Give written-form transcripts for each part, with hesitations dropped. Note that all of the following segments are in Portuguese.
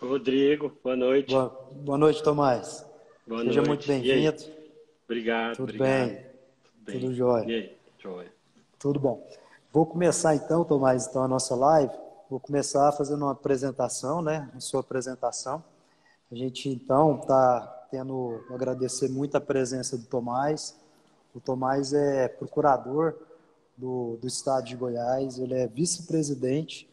Rodrigo, boa noite. Boa noite, Tomás. Boa Seja muito noite. E aí? bem-vindo. Obrigado, Tudo obrigado. bem? Tudo Bem. jóia? E aí? Joia. Tudo bom. Vou começar então, Tomás, a nossa live. Vou começar fazendo uma apresentação, né? A sua apresentação. A gente então está tendo agradecer muito a presença do Tomás. O Tomás é procurador do Estado de Goiás, ele é vice-presidente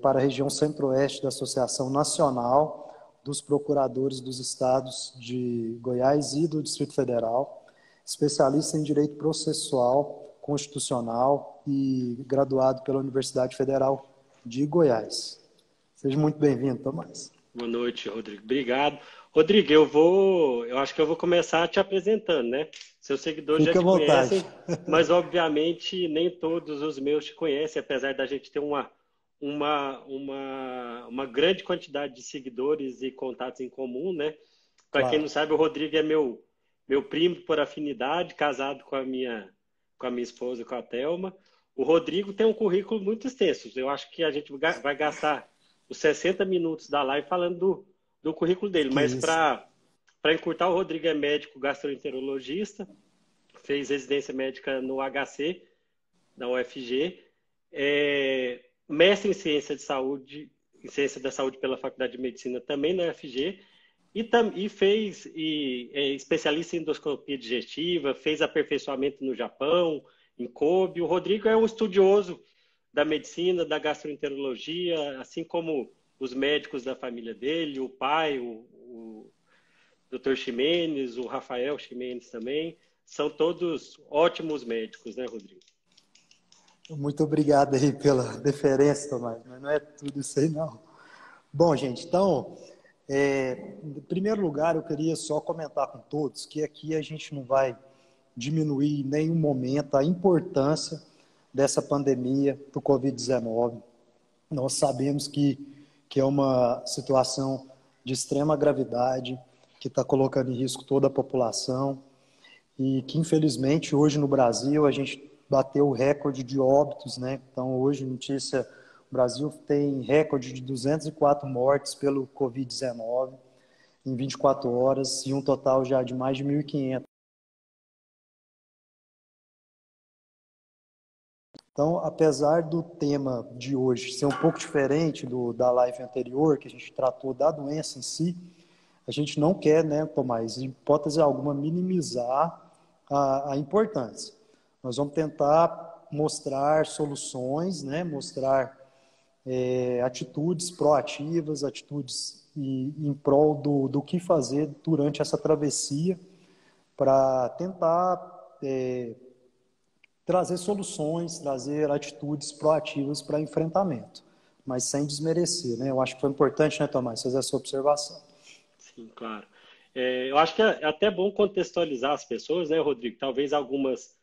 para a região centro-oeste da Associação Nacional dos Procuradores dos Estados de Goiás e do Distrito Federal, especialista em Direito Processual Constitucional e graduado pela Universidade Federal de Goiás. Seja muito bem-vindo, Tomás. Boa noite, Rodrigo. Obrigado. Rodrigo, eu acho que eu vou começar te apresentando, né? Seus seguidores já Fique à te vontade. conhecem, mas obviamente nem todos os meus te conhecem, apesar da gente ter uma grande quantidade de seguidores e contatos em comum, né? Para quem não Claro. sabe, o Rodrigo é meu primo por afinidade, casado com a minha esposa, com a Thelma. O Rodrigo tem um currículo muito extenso. Eu acho que a gente vai gastar os 60 minutos da live falando do currículo dele, Que mas isso. para encurtar, o Rodrigo é médico gastroenterologista, fez residência médica no HC, da UFG, é mestre em em ciência da saúde pela Faculdade de Medicina também na UFG, e é especialista em endoscopia digestiva, fez aperfeiçoamento no Japão, em Kobe. O Rodrigo é um estudioso da medicina, da gastroenterologia, assim como os médicos da família dele, o pai, o Dr. Ximenes, o Rafael Ximenes também, são todos ótimos médicos, né, Rodrigo? Muito obrigado aí pela deferência, Tomás, mas não é tudo isso aí, não. Bom, gente, então, em primeiro lugar, eu queria só comentar com todos que aqui a gente não vai diminuir em nenhum momento a importância dessa pandemia do Covid-19. Nós sabemos que é uma situação de extrema gravidade, que está colocando em risco toda a população e que, infelizmente, hoje no Brasil a gente bateu o recorde de óbitos, né? Então, hoje, notícia, o Brasil tem recorde de 204 mortes pelo Covid-19 em 24 horas e um total já de mais de 1.500. Então, apesar do tema de hoje ser um pouco diferente da live anterior, que a gente tratou da doença em si, a gente não quer, né, Tomás, em hipótese alguma, minimizar a importância. Nós vamos tentar mostrar soluções, né, mostrar atitudes proativas, atitudes em prol do que fazer durante essa travessia para tentar trazer soluções, trazer atitudes proativas para enfrentamento, mas sem desmerecer, né? Eu acho que foi importante, né, Tomás, fazer essa observação. Sim, claro. Eu acho que é até bom contextualizar as pessoas, né, Rodrigo? Talvez algumas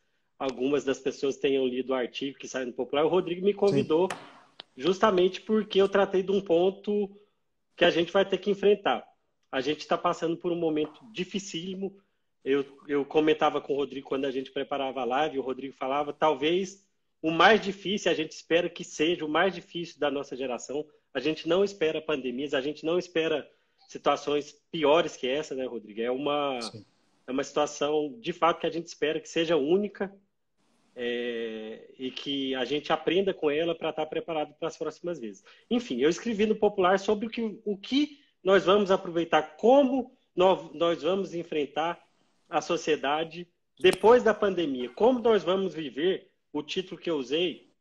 das pessoas tenham lido o artigo que saiu no Popular. O Rodrigo me Sim, convidou justamente porque eu tratei de um ponto que a gente vai ter que enfrentar. A gente está passando por um momento dificílimo. Eu comentava com o Rodrigo quando a gente preparava a live, o Rodrigo falava, talvez o mais difícil, a gente espera que seja o mais difícil da nossa geração. A gente não espera pandemias, a gente não espera situações piores que essa, né, Rodrigo? sim. É uma situação, de fato, que a gente espera que seja única, e que a gente aprenda com ela para estar preparado para as próximas vezes. Enfim, eu escrevi no Popular sobre o que nós vamos aproveitar, como nós vamos enfrentar a sociedade depois da pandemia, como nós vamos viver. O título que eu usei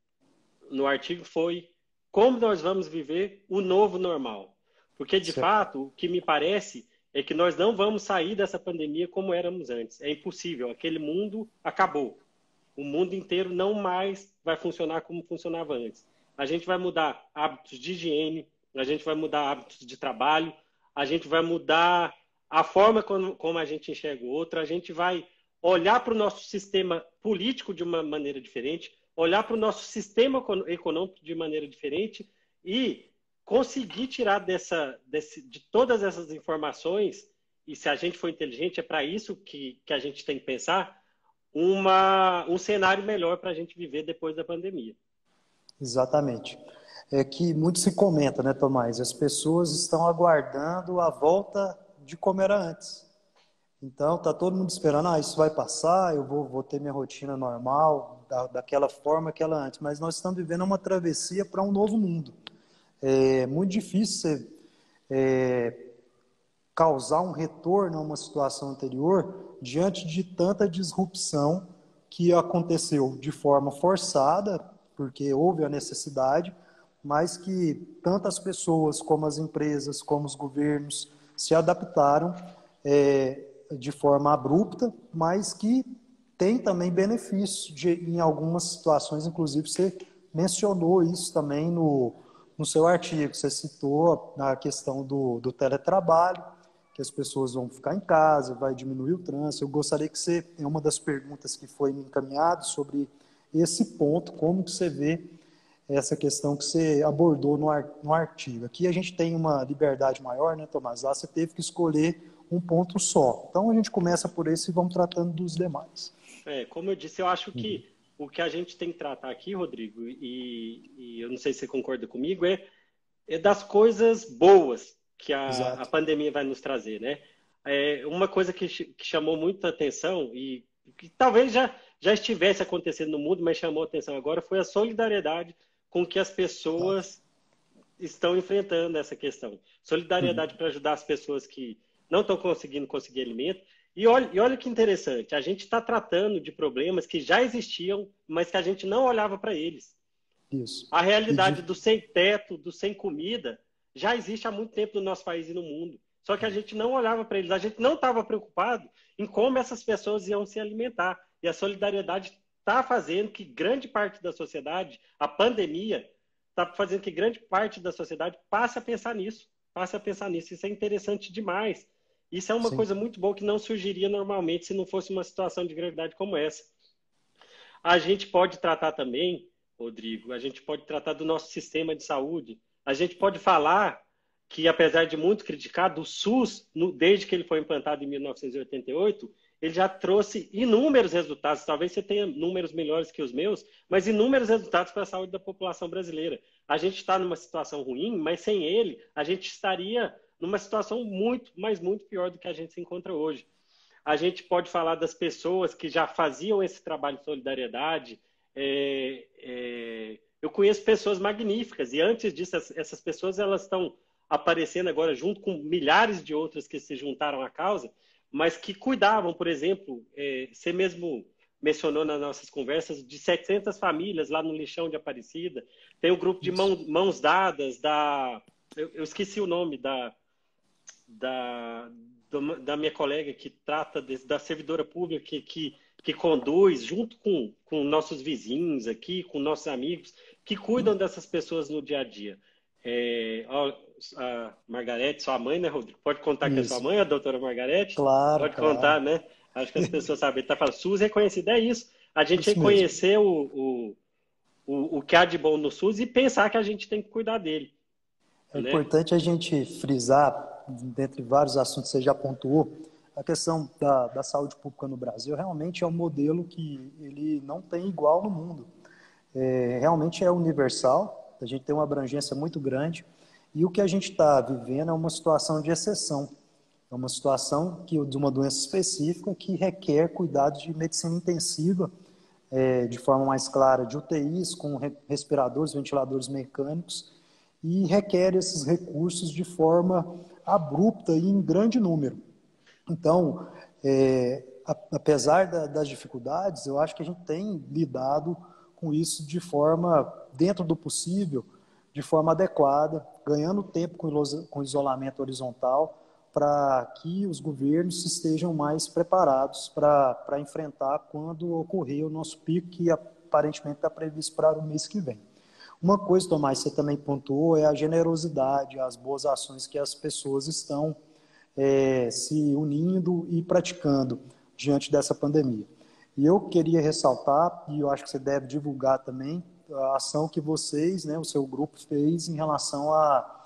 no artigo foi Como nós vamos viver o novo normal. Porque, de Certo. fato, o que me parece é que nós não vamos sair dessa pandemia como éramos antes. É impossível, aquele mundo acabou. O mundo inteiro não mais vai funcionar como funcionava antes. A gente vai mudar hábitos de higiene, a gente vai mudar hábitos de trabalho, a gente vai mudar a forma como a gente enxerga o outro, a gente vai olhar para o nosso sistema político de uma maneira diferente, olhar para o nosso sistema econômico de maneira diferente e conseguir tirar de todas essas informações, e se a gente for inteligente, é para isso que a gente tem que pensar, um cenário melhor para a gente viver depois da pandemia. Exatamente. é que muito se comenta, né, Tomás? As pessoas estão aguardando a volta de como era antes. Então, tá todo mundo esperando, isso vai passar, eu vou ter minha rotina normal, daquela forma que ela antes. Mas nós estamos vivendo uma travessia para um novo mundo. É muito difícil você causar um retorno a uma situação anterior diante de tanta disrupção que aconteceu de forma forçada, porque houve a necessidade, mas que tantas pessoas, como as empresas, como os governos, se adaptaram de forma abrupta, mas que tem também benefícios em algumas situações, inclusive você mencionou isso também no seu artigo, você citou a questão do teletrabalho, que as pessoas vão ficar em casa, vai diminuir o trânsito. Eu gostaria que você, é uma das perguntas que foi me encaminhado sobre esse ponto, como que você vê essa questão que você abordou no artigo. Aqui a gente tem uma liberdade maior, né, Tomás? Lá você teve que escolher um ponto só. Então a gente começa por esse e vamos tratando dos demais. Como eu disse, eu acho que o que a gente tem que tratar aqui, Rodrigo, e eu não sei se você concorda comigo, é das coisas boas que a pandemia vai nos trazer, né? Uma coisa que chamou muita atenção e que talvez já estivesse acontecendo no mundo, mas chamou atenção agora, foi a solidariedade com que as pessoas estão enfrentando essa questão. Solidariedade para ajudar as pessoas que não estão conseguir alimento. E olha que interessante, a gente está tratando de problemas que já existiam, mas que a gente não olhava para eles. Isso. A realidade do sem teto, do sem comida, já existe há muito tempo no nosso país e no mundo. Só que a gente não olhava para eles, a gente não estava preocupado em como essas pessoas iam se alimentar. E a solidariedade está fazendo que grande parte da sociedade, a pandemia, está fazendo que grande parte da sociedade passe a pensar nisso. Isso é interessante demais. Isso é uma coisa muito boa que não surgiria normalmente se não fosse uma situação de gravidade como essa. A gente pode tratar também, Rodrigo, a gente pode tratar do nosso sistema de saúde. A gente pode falar que, apesar de muito criticado, o SUS, desde que ele foi implantado em 1988, ele já trouxe inúmeros resultados. Talvez você tenha números melhores que os meus, mas inúmeros resultados para a saúde da população brasileira. A gente está numa situação ruim, mas sem ele, a gente estaria numa situação muito, mas muito pior do que a gente se encontra hoje. A gente pode falar das pessoas que já faziam esse trabalho de solidariedade. Eu conheço pessoas magníficas e antes disso, essas pessoas elas estão aparecendo agora junto com milhares de outras que se juntaram à causa, mas que cuidavam, por exemplo, você mesmo mencionou nas nossas conversas, de 700 famílias lá no lixão de Aparecida. Tem o grupo de mãos dadas eu esqueci o nome da minha colega que trata da servidora pública que conduz, junto com nossos vizinhos aqui, com nossos amigos, que cuidam dessas pessoas no dia a dia. A Margarete, sua mãe, né, Rodrigo? Pode contar que é sua mãe, a doutora Margarete? Claro. Pode contar, né? Acho que as pessoas sabem. Está falando, SUS reconhecido, é isso. A gente Isso reconhecer o que há de bom no SUS e pensar que a gente tem que cuidar dele. É importante a gente frisar, dentre vários assuntos que você já pontuou, a questão da saúde pública no Brasil realmente é um modelo que ele não tem igual no mundo. Realmente é universal, a gente tem uma abrangência muito grande e o que a gente está vivendo é uma situação de exceção. É uma situação de uma doença específica que requer cuidados de medicina intensiva, de forma mais clara, de UTIs com respiradores, ventiladores mecânicos, e requer esses recursos de forma abrupta e em grande número. Então, apesar das dificuldades, eu acho que a gente tem lidado com isso de forma, dentro do possível, de forma adequada, ganhando tempo com isolamento horizontal, para que os governos estejam mais preparados para enfrentar quando ocorrer o nosso pico, que aparentemente está previsto para o mês que vem. Uma coisa, Tomás, você também pontuou, é a generosidade, as boas ações que as pessoas estão se unindo e praticando diante dessa pandemia. E eu queria ressaltar, e eu acho que você deve divulgar também, a ação que vocês, o seu grupo fez em relação a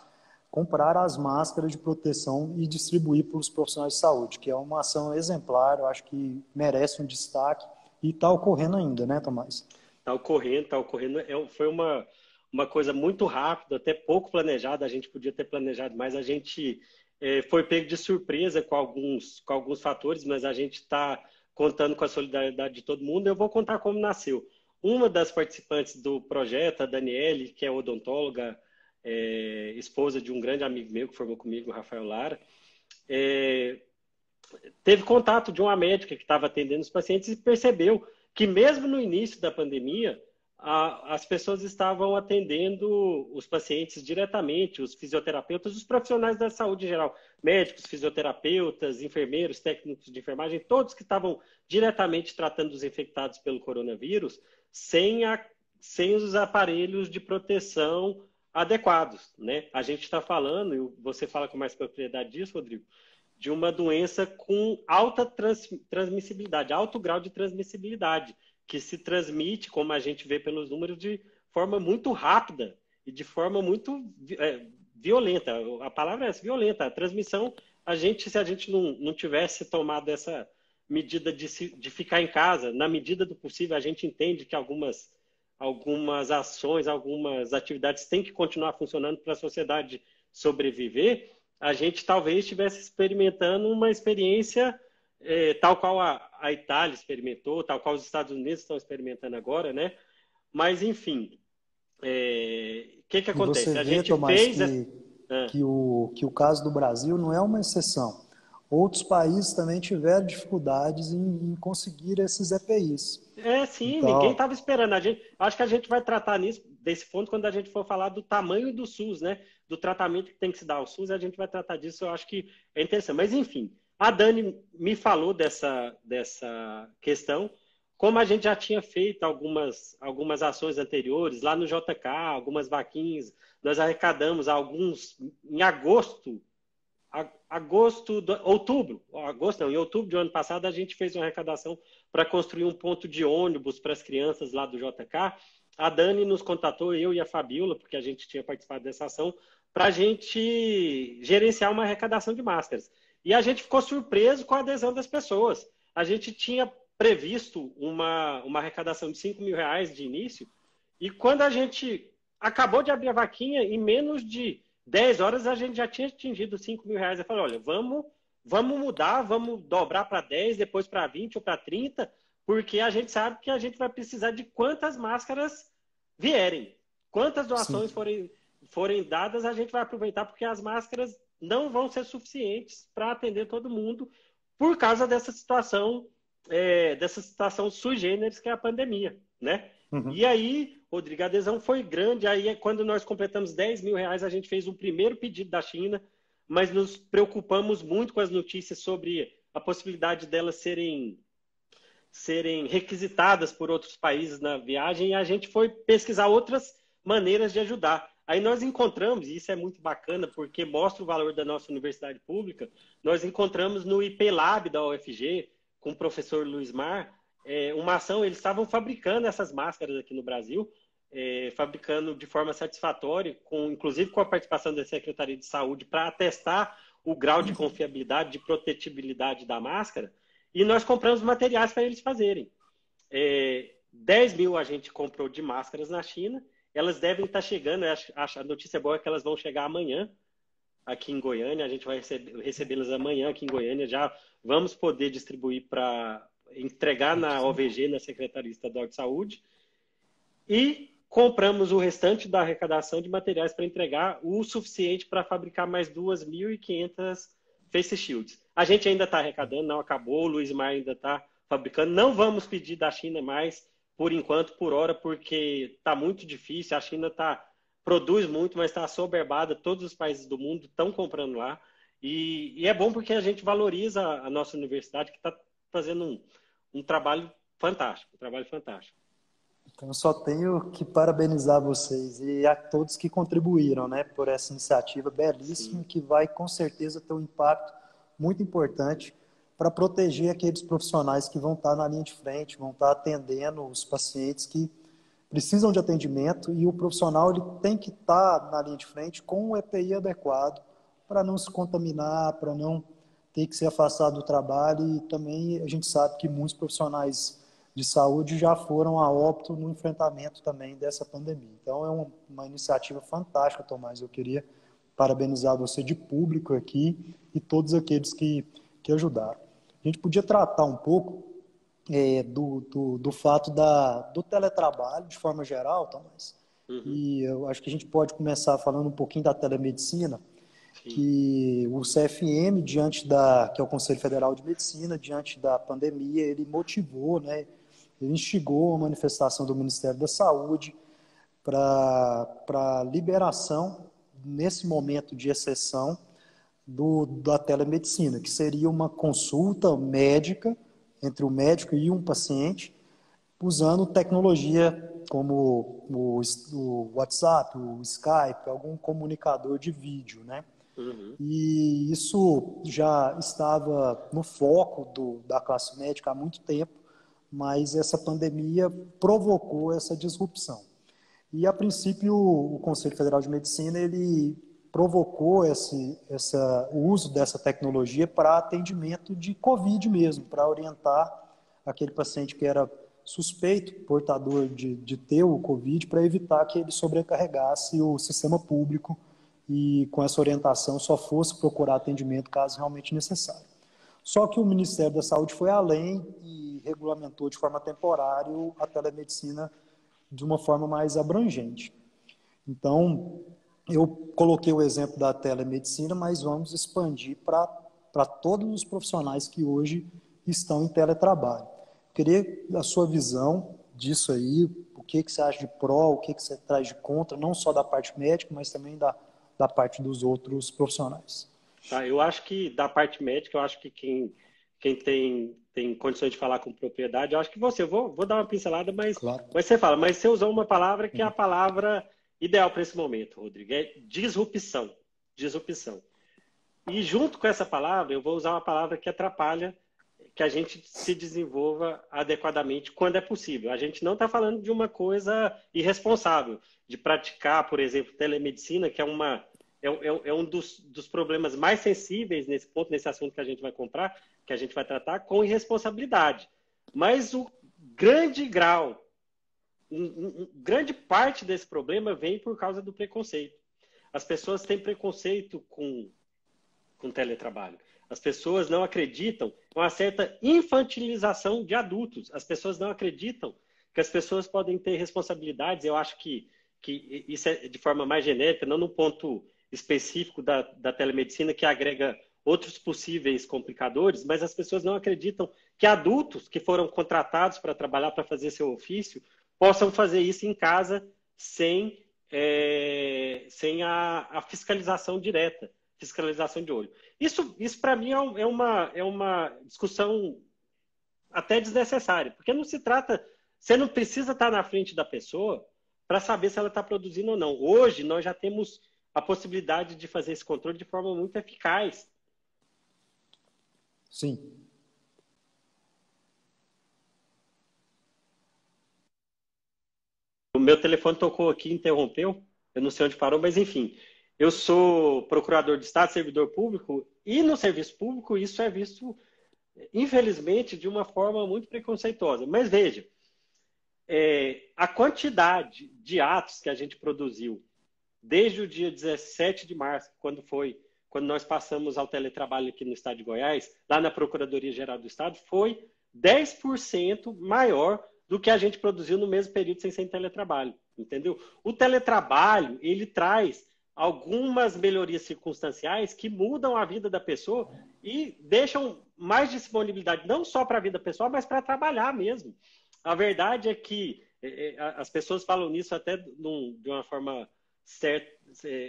comprar as máscaras de proteção e distribuir para os profissionais de saúde, que é uma ação exemplar, eu acho que merece um destaque e está ocorrendo ainda, né, Tomás? Está ocorrendo. Foi uma coisa muito rápida, até pouco planejada, a gente podia ter planejado, mas a gente foi pego de surpresa com alguns fatores, mas a gente está contando com a solidariedade de todo mundo. Eu vou contar como nasceu. Uma das participantes do projeto, a Daniele, que é odontóloga, esposa de um grande amigo meu que formou comigo, o Rafael Lara, teve contato de uma médica que estava atendendo os pacientes e percebeu que mesmo no início da pandemia, as pessoas estavam atendendo os pacientes diretamente, os fisioterapeutas, os profissionais da saúde em geral, médicos, fisioterapeutas, enfermeiros, técnicos de enfermagem, todos que estavam diretamente tratando os infectados pelo coronavírus, sem os aparelhos de proteção adequados, né? A gente está falando, e você fala com mais propriedade disso, Rodrigo, de uma doença com alta transmissibilidade, alto grau de transmissibilidade, que se transmite, como a gente vê pelos números, de forma muito rápida e de forma muito violenta. A palavra é essa, violenta. A transmissão, se a gente não tivesse tomado essa medida de ficar em casa, na medida do possível, a gente entende que algumas ações, algumas atividades têm que continuar funcionando para a sociedade sobreviver. A gente talvez estivesse experimentando uma experiência tal qual a Itália experimentou, tal qual os Estados Unidos estão experimentando agora, né? Mas, enfim, que acontece? Você vê, Tomás, que o caso do Brasil não é uma exceção. Outros países também tiveram dificuldades em conseguir esses EPIs. Sim, então... ninguém estava esperando. Acho que a gente vai tratar desse ponto quando a gente for falar do tamanho do SUS, né? Do tratamento que tem que se dar ao SUS, a gente vai tratar disso, eu acho que é interessante. Mas, enfim, a Dani me falou dessa questão. Como a gente já tinha feito algumas ações anteriores, lá no JK, algumas vaquinhas, nós arrecadamos alguns em em outubro do ano passado, a gente fez uma arrecadação para construir um ponto de ônibus para as crianças lá do JK. A Dani nos contatou, eu e a Fabiola, porque a gente tinha participado dessa ação, para a gente gerenciar uma arrecadação de máscaras. E a gente ficou surpreso com a adesão das pessoas. A gente tinha previsto uma arrecadação de R$5.000 de início, e quando a gente acabou de abrir a vaquinha, em menos de 10 horas a gente já tinha atingido R$5.000. Eu falei, olha, vamos mudar, vamos dobrar para 10, depois para 20 ou para 30, porque a gente sabe que a gente vai precisar de quantas máscaras vierem. Quantas doações forem dadas, a gente vai aproveitar, porque as máscaras não vão ser suficientes para atender todo mundo por causa dessa situação sui generis que é a pandemia, né? Uhum. E aí, Rodrigo, a adesão foi grande. Aí, quando nós completamos R$10.000, a gente fez um primeiro pedido da China, mas nos preocupamos muito com as notícias sobre a possibilidade delas serem requisitadas por outros países na viagem, e a gente foi pesquisar outras maneiras de ajudar. Aí nós encontramos, e isso é muito bacana, porque mostra o valor da nossa universidade pública, nós encontramos no IP Lab da UFG, com o professor Luiz Mar, uma ação. Eles estavam fabricando essas máscaras aqui no Brasil, fabricando de forma satisfatória, inclusive com a participação da Secretaria de Saúde, para atestar o grau de confiabilidade, de protetibilidade da máscara, e nós compramos materiais para eles fazerem. 10.000 a gente comprou de máscaras na China, elas devem estar chegando, a notícia boa é que elas vão chegar amanhã, aqui em Goiânia, a gente vai recebê-las amanhã aqui em Goiânia, já vamos poder distribuir para entregar na OVG, na Secretaria Estadual de Saúde, e compramos o restante da arrecadação de materiais para entregar o suficiente para fabricar mais 2.500 face shields. A gente ainda está arrecadando, não acabou, o Luiz Mar ainda está fabricando, não vamos pedir da China mais, por enquanto, por hora, porque está muito difícil, a China produz muito, mas está assoberbada, todos os países do mundo estão comprando lá, e é bom porque a gente valoriza a nossa universidade, que está fazendo um trabalho fantástico, Então, eu só tenho que parabenizar vocês e a todos que contribuíram, né, por essa iniciativa belíssima. Sim. Que vai, com certeza, ter um impacto muito importante para proteger aqueles profissionais que vão estar na linha de frente, vão estar atendendo os pacientes que precisam de atendimento, e o profissional ele tem que estar na linha de frente com o EPI adequado para não se contaminar, para não ter que ser afastado do trabalho. E também a gente sabe que muitos profissionais de saúde já foram a óbito no enfrentamento também dessa pandemia. Então, é uma iniciativa fantástica, Tomás. Eu queria parabenizar você de público aqui e todos aqueles que ajudaram. A gente podia tratar um pouco do fato do teletrabalho, de forma geral, Tomás. Uhum. E eu acho que a gente pode começar falando um pouquinho da telemedicina, Sim. que o CFM, que é o Conselho Federal de Medicina, diante da pandemia, ele motivou, né, ele instigou a manifestação do Ministério da Saúde para liberação, nesse momento de exceção, da telemedicina, que seria uma consulta médica entre o médico e um paciente, usando tecnologia como o WhatsApp, o Skype, algum comunicador de vídeo, né? Uhum. E isso já estava no foco da classe médica há muito tempo, mas essa pandemia provocou essa disrupção. E, a princípio, o Conselho Federal de Medicina ele provocou o uso dessa tecnologia para atendimento de Covid mesmo, para orientar aquele paciente que era suspeito, portador de ter o Covid, para evitar que ele sobrecarregasse o sistema público e, com essa orientação, só fosse procurar atendimento caso realmente necessário. Só que o Ministério da Saúde foi além e regulamentou de forma temporária a telemedicina de uma forma mais abrangente. Então, eu coloquei o exemplo da telemedicina, mas vamos expandir para todos os profissionais que hoje estão em teletrabalho. Queria a sua visão disso aí, o que você acha de pró, o que você traz de contra, não só da parte médica, mas também da parte dos outros profissionais. Tá, eu acho que da parte médica, eu acho que quem tem condições de falar com propriedade, eu acho que eu vou dar uma pincelada, Claro. mas você fala, mas você usou uma palavra que é a palavra ideal para esse momento, Rodrigo, é disrupção. Disrupção. E junto com essa palavra, eu vou usar uma palavra que atrapalha que a gente se desenvolva adequadamente quando é possível. A gente não está falando de uma coisa irresponsável, de praticar, por exemplo, telemedicina, que é um dos problemas mais sensíveis nesse ponto, nesse assunto que a gente vai comprar, que a gente vai tratar, com irresponsabilidade. Mas o grande grau, grande parte desse problema vem por causa do preconceito. As pessoas têm preconceito com teletrabalho. As pessoas não acreditam com uma certa infantilização de adultos. As pessoas não acreditam que as pessoas podem ter responsabilidades. Eu acho que isso é de forma mais genérica, não no ponto específico da telemedicina, que agrega outros possíveis complicadores, mas as pessoas não acreditam que adultos que foram contratados para trabalhar, para fazer seu ofício, possam fazer isso em casa sem a fiscalização direta, fiscalização de olho. Isso para mim é uma discussão até desnecessária, porque não se trata, você não precisa estar na frente da pessoa para saber se ela está produzindo ou não. Hoje nós já temos a possibilidade de fazer esse controle de forma muito eficaz. Sim. O meu telefone tocou aqui, interrompeu. Eu não sei onde parou, mas enfim. Eu sou procurador de Estado, servidor público, e no serviço público isso é visto, infelizmente, de uma forma muito preconceituosa. Mas veja, a quantidade de atos que a gente produziu desde o dia 17 de março, quando nós passamos ao teletrabalho aqui no estado de Goiás, lá na Procuradoria-Geral do Estado, foi 10% maior do que a gente produziu no mesmo período sem ser teletrabalho, entendeu? O teletrabalho, ele traz algumas melhorias circunstanciais que mudam a vida da pessoa e deixam mais disponibilidade, não só para a vida pessoal, mas para trabalhar mesmo. A verdade é que as pessoas falam nisso até de uma forma certa,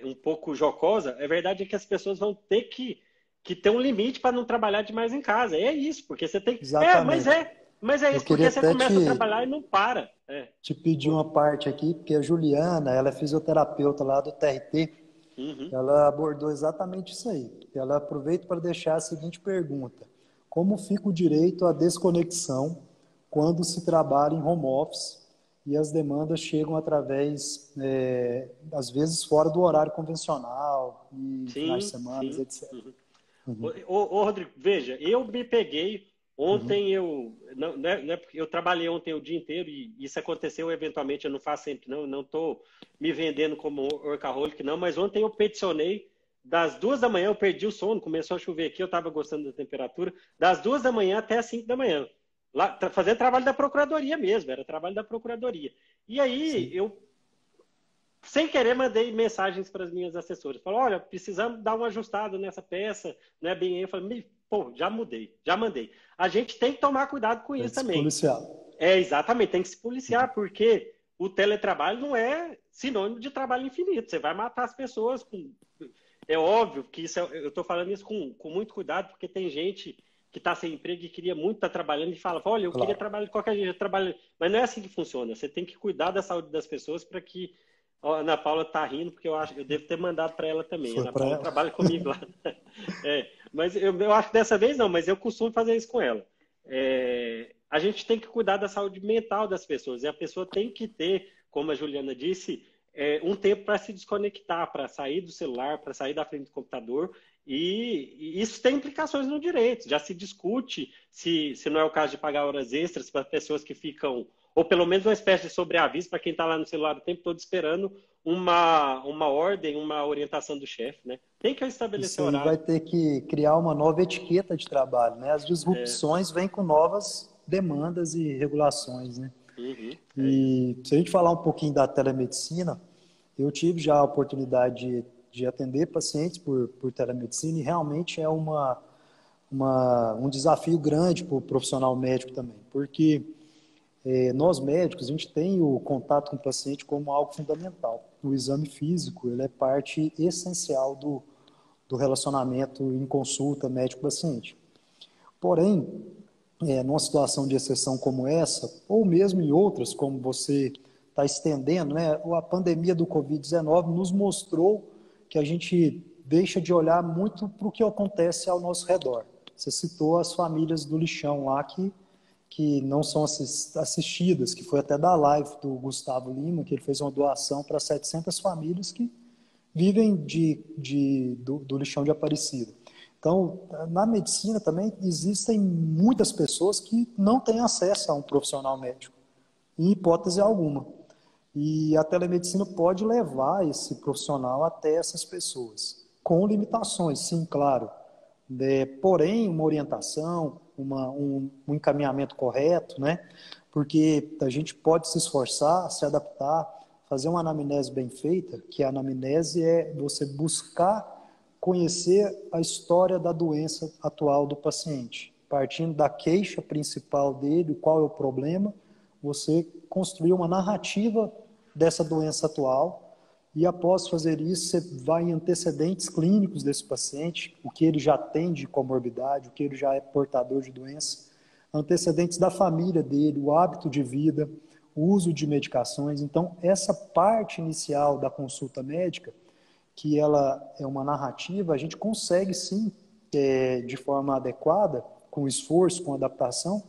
um pouco jocosa. A verdade é que as pessoas vão ter que ter um limite para não trabalhar demais em casa. É isso, porque você tem que... Exatamente. Mas é isso, porque você começa a trabalhar e não para. Te pedir uma parte aqui, porque a Juliana, ela é fisioterapeuta lá do TRT, ela abordou exatamente isso aí. Ela aproveita para deixar a seguinte pergunta: como fica o direito à desconexão quando se trabalha em home office e as demandas chegam através, às vezes, fora do horário convencional, e finais de semana, etc. Ô, Rodrigo, veja, eu me peguei Ontem não é porque eu trabalhei ontem o dia inteiro e isso aconteceu eventualmente, eu não faço sempre, não estou me vendendo como workaholic, não, mas ontem eu peticionei, das 2 da manhã eu perdi o sono, começou a chover aqui, eu estava gostando da temperatura, das 2 da manhã até as 5 da manhã, lá, fazendo trabalho da procuradoria mesmo, era trabalho da procuradoria. E aí Sim. eu, sem querer, mandei mensagens para as minhas assessoras. Falei, olha, precisamos dar uma ajustada nessa peça, não é bem aí. Eu falei, pô, já mudei, já mandei. A gente tem que tomar cuidado com Tem isso que se também. policiar. É, exatamente, tem que se policiar, porque o teletrabalho não é sinônimo de trabalho infinito. Você vai matar as pessoas. É óbvio que isso eu estou falando isso com muito cuidado, porque tem gente que está sem emprego e queria muito estar trabalhando e fala, olha, eu queria Claro. trabalhar de qualquer jeito, eu trabalho. Mas não é assim que funciona. Você tem que cuidar da saúde das pessoas para que. Ó, a Ana Paula está rindo, porque eu devo ter mandado para ela também. A Foi Ana para Paula ela. trabalha comigo lá. É, mas eu acho que dessa vez não, mas eu costumo fazer isso com ela. A gente tem que cuidar da saúde mental das pessoas, e a pessoa tem que ter, como a Juliana disse, um tempo para se desconectar, para sair do celular, para sair da frente do computador, e isso tem implicações no direito. Já se discute se não é o caso de pagar horas extras para pessoas que ficam, ou pelo menos uma espécie de sobreaviso para quem está lá no celular o tempo todo esperando uma ordem, uma orientação do chefe, né? Tem que Isso estabelecer aí vai horário. ter que criar uma nova etiqueta de trabalho, né? As É, disrupções vêm com novas demandas e regulações, né? é isso. E se a gente falar um pouquinho da telemedicina, eu tive já a oportunidade de atender pacientes por telemedicina e realmente é um desafio grande para o profissional médico também, porque nós médicos, a gente tem o contato com o paciente como algo fundamental. O exame físico, ele é parte essencial do relacionamento em consulta médico-paciente. Porém, numa situação de exceção como essa, ou mesmo em outras, como você está estendendo, né, a pandemia do Covid-19 nos mostrou que a gente deixa de olhar muito para o que acontece ao nosso redor. Você citou as famílias do lixão lá que não são assistidas, que foi até da live do Gustavo Lima, que ele fez uma doação para 700 famílias que vivem do lixão de Aparecida. Então, na medicina também existem muitas pessoas que não têm acesso a um profissional médico, em hipótese alguma. E a telemedicina pode levar esse profissional até essas pessoas, com limitações, sim, claro. Porém, uma orientação, um encaminhamento correto, né? Porque a gente pode se esforçar, se adaptar, fazer uma anamnese bem feita, que a anamnese é você buscar conhecer a história da doença atual do paciente. Partindo da queixa principal dele, qual é o problema, você construir uma narrativa dessa doença atual e após fazer isso, você vai em antecedentes clínicos desse paciente, o que ele já tem de comorbidade, o que ele já é portador de doença, antecedentes da família dele, o hábito de vida, o uso de medicações. Então, essa parte inicial da consulta médica, que ela é uma narrativa, a gente consegue sim, de forma adequada, com esforço, com adaptação,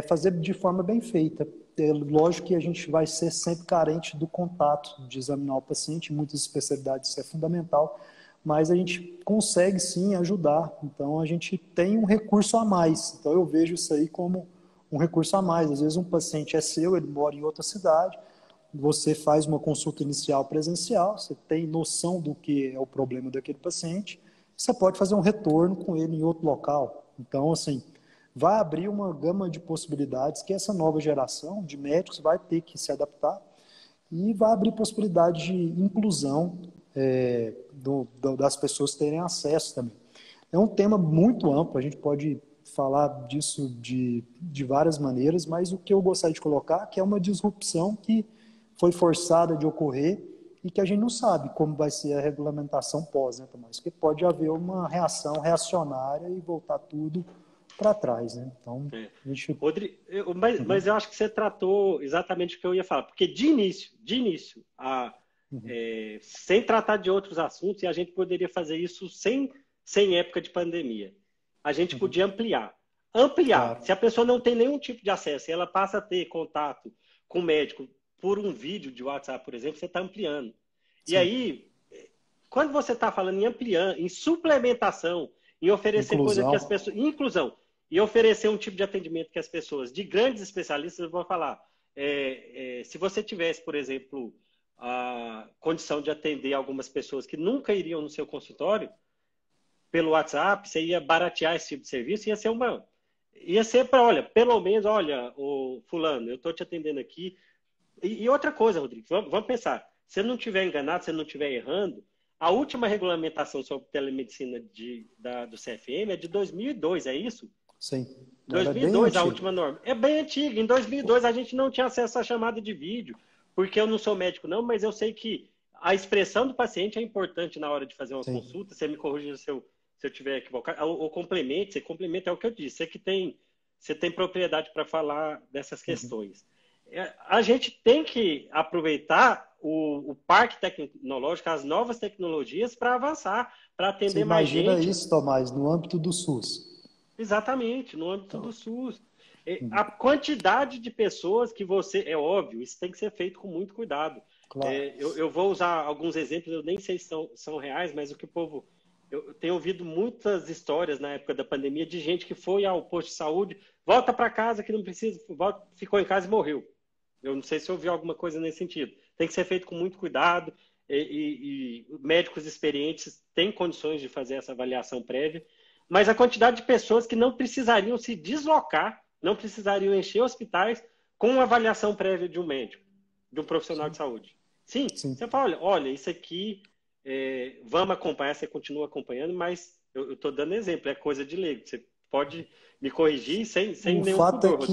fazer de forma bem feita. É lógico que a gente vai ser sempre carente do contato, de examinar o paciente, em muitas especialidades isso é fundamental, mas a gente consegue sim ajudar. Então a gente tem um recurso a mais. Então eu vejo isso aí como um recurso a mais. Às vezes um paciente é seu, ele mora em outra cidade, você faz uma consulta inicial presencial, você tem noção do que é o problema daquele paciente, você pode fazer um retorno com ele em outro local. Então, assim, vai abrir uma gama de possibilidades que essa nova geração de médicos vai ter que se adaptar e vai abrir possibilidade de inclusão das pessoas terem acesso também. É um tema muito amplo, a gente pode falar disso de várias maneiras, mas o que eu gostaria de colocar é que é uma disrupção que foi forçada de ocorrer e que a gente não sabe como vai ser a regulamentação pós, né, Tomás? Porque pode haver uma reação reacionária e voltar tudo para trás, né? Então, a gente... Rodrigo, mas eu acho que você tratou exatamente o que eu ia falar, porque de início, sem tratar de outros assuntos, e a gente poderia fazer isso sem época de pandemia. A gente podia ampliar. Claro. Se a pessoa não tem nenhum tipo de acesso e ela passa a ter contato com o médico por um vídeo de WhatsApp, por exemplo, você está ampliando. Sim. E aí, quando você está falando em ampliar, em suplementação, em oferecer coisa que as pessoas... Inclusão. e oferecer um tipo de atendimento que as pessoas, de grandes especialistas, vão falar. Se você tivesse, por exemplo, a condição de atender algumas pessoas que nunca iriam no seu consultório, pelo WhatsApp, você ia baratear esse tipo de serviço, ia ser para, olha, pelo menos, olha, o fulano, eu estou te atendendo aqui. E outra coisa, Rodrigo, vamos pensar, se eu não estiver enganado, se eu não estiver errando, a última regulamentação sobre telemedicina do CFM é de 2002, é isso? Sim. Era bem 2002, a antigo. última norma. É bem antiga. Em 2002, a gente não tinha acesso à chamada de vídeo, porque eu não sou médico, não, mas eu sei que a expressão do paciente é importante na hora de fazer uma Sim. consulta. Você me corrija se eu estiver equivocado. O complemento, você complementa, é o que eu disse. Você tem propriedade para falar dessas questões. A gente tem que aproveitar o parque tecnológico, as novas tecnologias, para avançar, para atender mais gente. Imagina isso, Tomás, no âmbito do SUS. Exatamente, no âmbito do SUS. A quantidade de pessoas que você... É óbvio, isso tem que ser feito com muito cuidado. Claro. Eu vou usar alguns exemplos, eu nem sei se são reais, mas o que o povo... Eu tenho ouvido muitas histórias na época da pandemia de gente que foi ao posto de saúde, volta para casa que não precisa, ficou em casa e morreu. Eu não sei se ouviu alguma coisa nesse sentido. Tem que ser feito com muito cuidado e médicos experientes têm condições de fazer essa avaliação prévia. Mas a quantidade de pessoas que não precisariam se deslocar, não precisariam encher hospitais com uma avaliação prévia de um médico, de um profissional de saúde. Sim, você fala, olha, isso aqui, vamos acompanhar, você continua acompanhando, mas eu estou dando exemplo, é coisa de leigo. Você pode me corrigir sem nenhum fato pudor,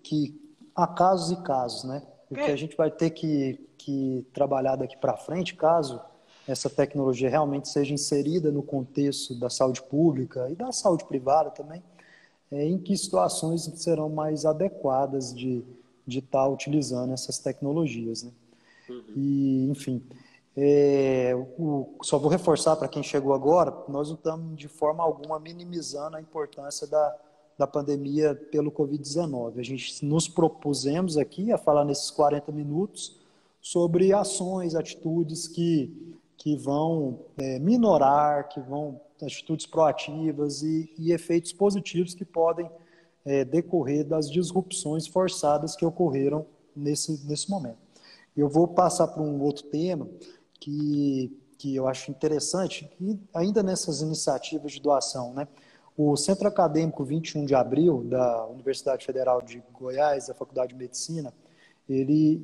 que há casos e casos, né? O que a gente vai ter que trabalhar daqui para frente, caso essa tecnologia realmente seja inserida no contexto da saúde pública e da saúde privada também, em que situações serão mais adequadas de estar utilizando essas tecnologias, né? E, enfim, só vou reforçar para quem chegou agora, nós não estamos de forma alguma minimizando a importância da pandemia pelo Covid-19. A gente nos propusemos aqui a falar nesses 40 minutos sobre ações, atitudes que vão minorar, atitudes proativas e efeitos positivos que podem decorrer das disrupções forçadas que ocorreram nesse momento. Eu vou passar para um outro tema que eu acho interessante, e ainda nessas iniciativas de doação, né? O Centro Acadêmico 21 de Abril, da Universidade Federal de Goiás, da Faculdade de Medicina, ele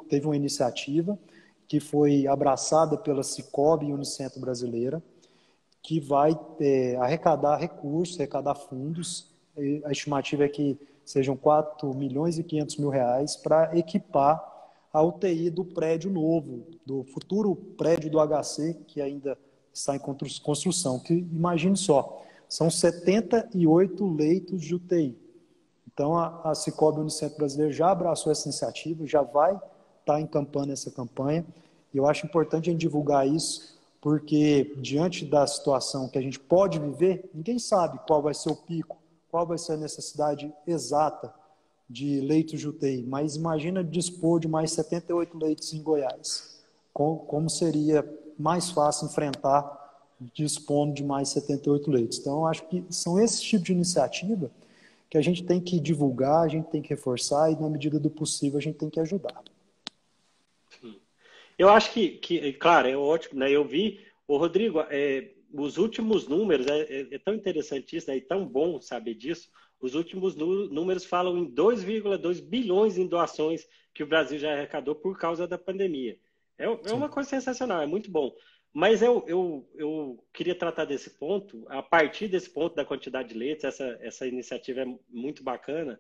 teve uma iniciativa que foi abraçada pela Cicobi e Unicentro Brasileira, que vai arrecadar recursos, arrecadar fundos. A estimativa é que sejam 4 milhões e 500 mil reais para equipar a UTI do prédio novo, do futuro prédio do HC, que ainda está em construção. Que, imagine só, são 78 leitos de UTI. Então, a Cicobi Unicentro Brasileiro já abraçou essa iniciativa, já vai estar encampando essa campanha. E eu acho importante a gente divulgar isso, porque diante da situação que a gente pode viver, ninguém sabe qual vai ser o pico, qual vai ser a necessidade exata de leitos de UTI. Mas imagina dispor de mais 78 leitos em Goiás. Como seria mais fácil enfrentar dispondo de mais 78 leitos. Então, eu acho que são esses tipos de iniciativa que a gente tem que divulgar, a gente tem que reforçar e, na medida do possível, a gente tem que ajudar. Eu acho que claro, é ótimo, né? Eu vi, Rodrigo, os últimos números, é tão interessante isso, né? E tão bom saber disso. Os últimos números falam em 2,2 bilhões em doações que o Brasil já arrecadou por causa da pandemia. É uma coisa sensacional, é muito bom. Mas eu queria tratar desse ponto, a partir desse ponto da quantidade de leitos, essa iniciativa é muito bacana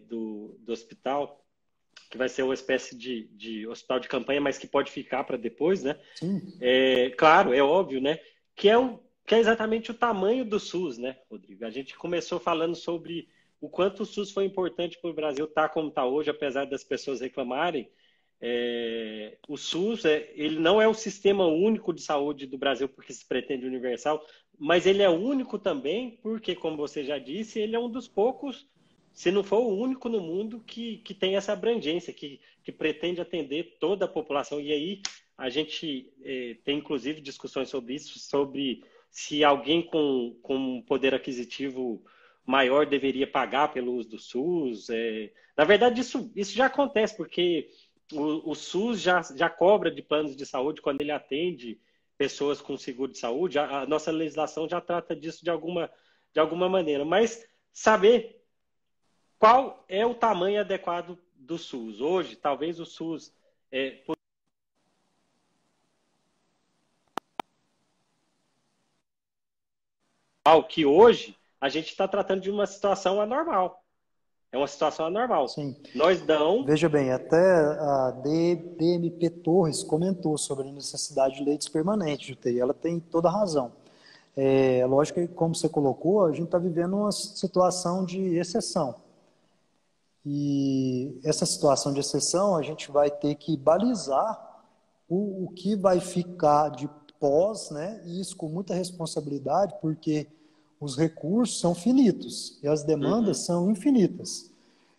do hospital, que vai ser uma espécie de hospital de campanha, mas que pode ficar para depois, né? Sim. Claro, é óbvio, né? Que é exatamente o tamanho do SUS, né, Rodrigo? A gente começou falando sobre o quanto o SUS foi importante para o Brasil estar como está hoje, apesar das pessoas reclamarem. O SUS ele não é o sistema único de saúde do Brasil porque se pretende universal, mas ele é único também porque, como você já disse, ele é um dos poucos, se não for o único no mundo que tem essa abrangência, que pretende atender toda a população. E aí a gente tem inclusive discussões sobre isso, sobre se alguém com um poder aquisitivo maior deveria pagar pelo uso do SUS. Na verdade, isso já acontece, porque o SUS já cobra de planos de saúde quando ele atende pessoas com seguro de saúde. A nossa legislação já trata disso de alguma maneira. Mas saber qual é o tamanho adequado do SUS. Hoje, talvez o SUS que hoje a gente está tratando de uma situação anormal. É uma situação anormal. Sim. Nós não... Veja bem, até a DMP Torres comentou sobre a necessidade de leitos permanentes de UTI. Ela tem toda a razão. Lógico que, como você colocou, a gente está vivendo uma situação de exceção. E essa situação de exceção, a gente vai ter que balizar o que vai ficar de pós, né? E isso com muita responsabilidade, porque os recursos são finitos e as demandas são infinitas.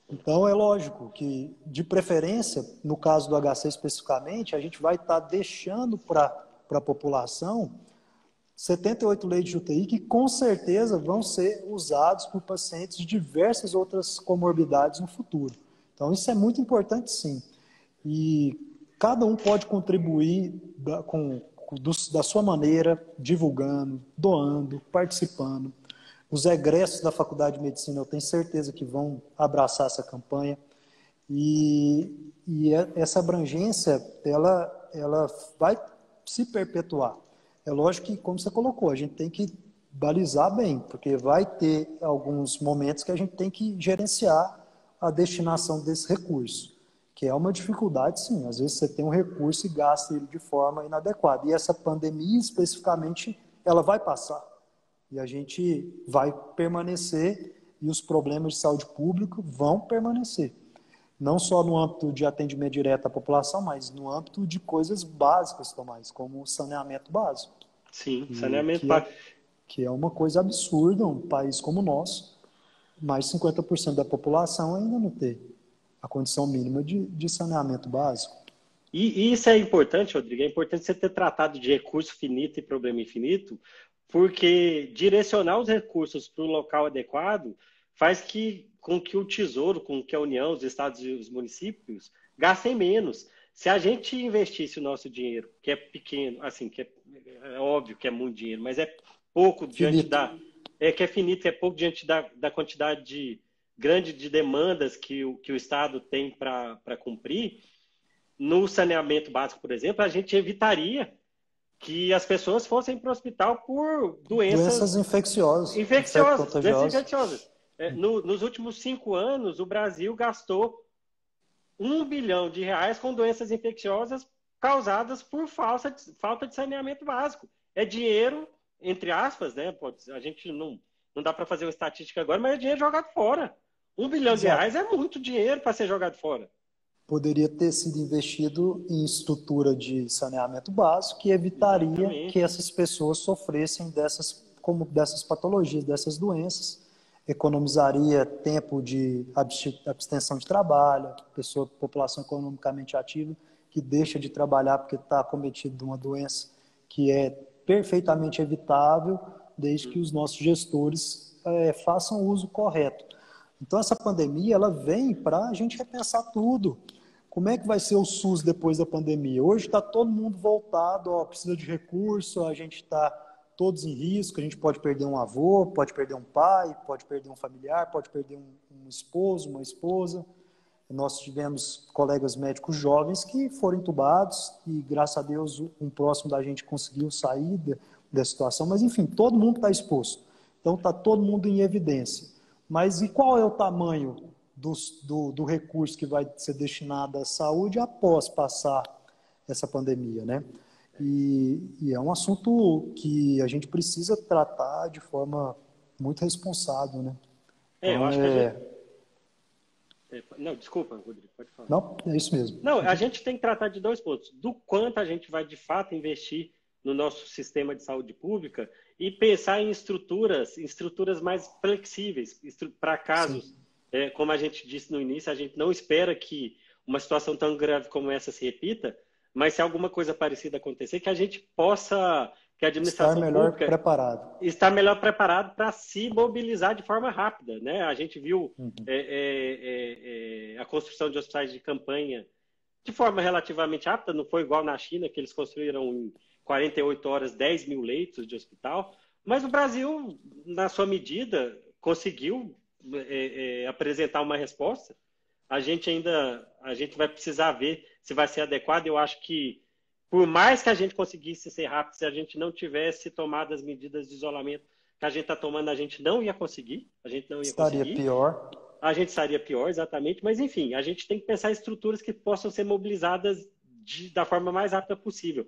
Então, é lógico que, de preferência, no caso do HC especificamente, a gente vai estar deixando para a população 78 leitos de UTI que, com certeza, vão ser usados por pacientes de diversas outras comorbidades no futuro. Então, isso é muito importante, sim. E cada um pode contribuir da sua maneira, divulgando, doando, participando. Os egressos da Faculdade de Medicina, eu tenho certeza que vão abraçar essa campanha. E essa abrangência, ela vai se perpetuar. É lógico que, como você colocou, a gente tem que balizar bem, porque vai ter alguns momentos que a gente tem que gerenciar a destinação desse recurso, que é uma dificuldade, sim. Às vezes você tem um recurso e gasta ele de forma inadequada. E essa pandemia, especificamente, ela vai passar. E a gente vai permanecer e os problemas de saúde pública vão permanecer. Não só no âmbito de atendimento direto à população, mas no âmbito de coisas básicas, Tomás, como o saneamento básico. Sim, saneamento básico. Que é uma coisa absurda, um país como o nosso, mais de 50% da população ainda não tem a condição mínima de saneamento básico. E isso é importante, Rodrigo, é importante você ter tratado de recurso finito e problema infinito, porque direcionar os recursos para o local adequado faz com que o Tesouro, com que a União, os estados e os municípios gastem menos. Se a gente investisse o nosso dinheiro, que é pequeno, assim, que é óbvio que é muito dinheiro, mas é pouco diante que é finito, é pouco diante da quantidade grande de demandas que o Estado tem para cumprir. No saneamento básico, por exemplo, a gente evitaria que as pessoas fossem para o hospital por doenças infecciosas. Doenças infecciosas. Nos últimos 5 anos, o Brasil gastou R$ 1 bilhão com doenças infecciosas causadas por falta de saneamento básico. É dinheiro, entre aspas, né? A gente não dá para fazer uma estatística agora, mas é dinheiro jogado fora. R$ 1 bilhão é muito dinheiro para ser jogado fora. Poderia ter sido investido em estrutura de saneamento básico que evitaria que essas pessoas sofressem dessas patologias, dessas doenças. Economizaria tempo de abstenção de trabalho, população economicamente ativa que deixa de trabalhar porque está acometido de uma doença que é perfeitamente evitável desde que os nossos gestores façam o uso correto. Então, essa pandemia ela vem para a gente repensar tudo. Como é que vai ser o SUS depois da pandemia? Hoje está todo mundo voltado, precisa de recurso, a gente está todos em risco, a gente pode perder um avô, pode perder um pai, pode perder um familiar, pode perder um esposo, uma esposa. Nós tivemos colegas médicos jovens que foram entubados e, graças a Deus, um próximo da gente conseguiu sair da situação. Mas, enfim, todo mundo está exposto. Então, está todo mundo em evidência. Mas e qual é o tamanho do recurso que vai ser destinado à saúde após passar essa pandemia, né? E é um assunto que a gente precisa tratar de forma muito responsável, né? Então, eu acho que a gente... Não, desculpa, Rodrigo, pode falar. Não, é isso mesmo. Não, a gente tem que tratar de 2 pontos. Do quanto a gente vai, de fato, investir no nosso sistema de saúde pública e pensar em estruturas mais flexíveis para casos, como a gente disse no início, a gente não espera que uma situação tão grave como essa se repita, mas se alguma coisa parecida acontecer, que a gente possa que a Estar administração melhor pública preparado. está melhor preparado para se mobilizar de forma rápida, né? A gente viu Uhum. a construção de hospitais de campanha de forma relativamente rápida, não foi igual na China, que eles construíram em 48 horas 10 mil leitos de hospital, mas o Brasil, na sua medida, conseguiu apresentar uma resposta. A gente vai precisar ver se vai ser adequado. Eu acho que, por mais que a gente conseguisse ser rápido, se a gente não tivesse tomado as medidas de isolamento que a gente está tomando, a gente não ia conseguir. A gente não ia Estaria conseguir. pior. A gente estaria pior, exatamente. Mas, enfim, a gente tem que pensar em estruturas que possam ser mobilizadas da forma mais rápida possível.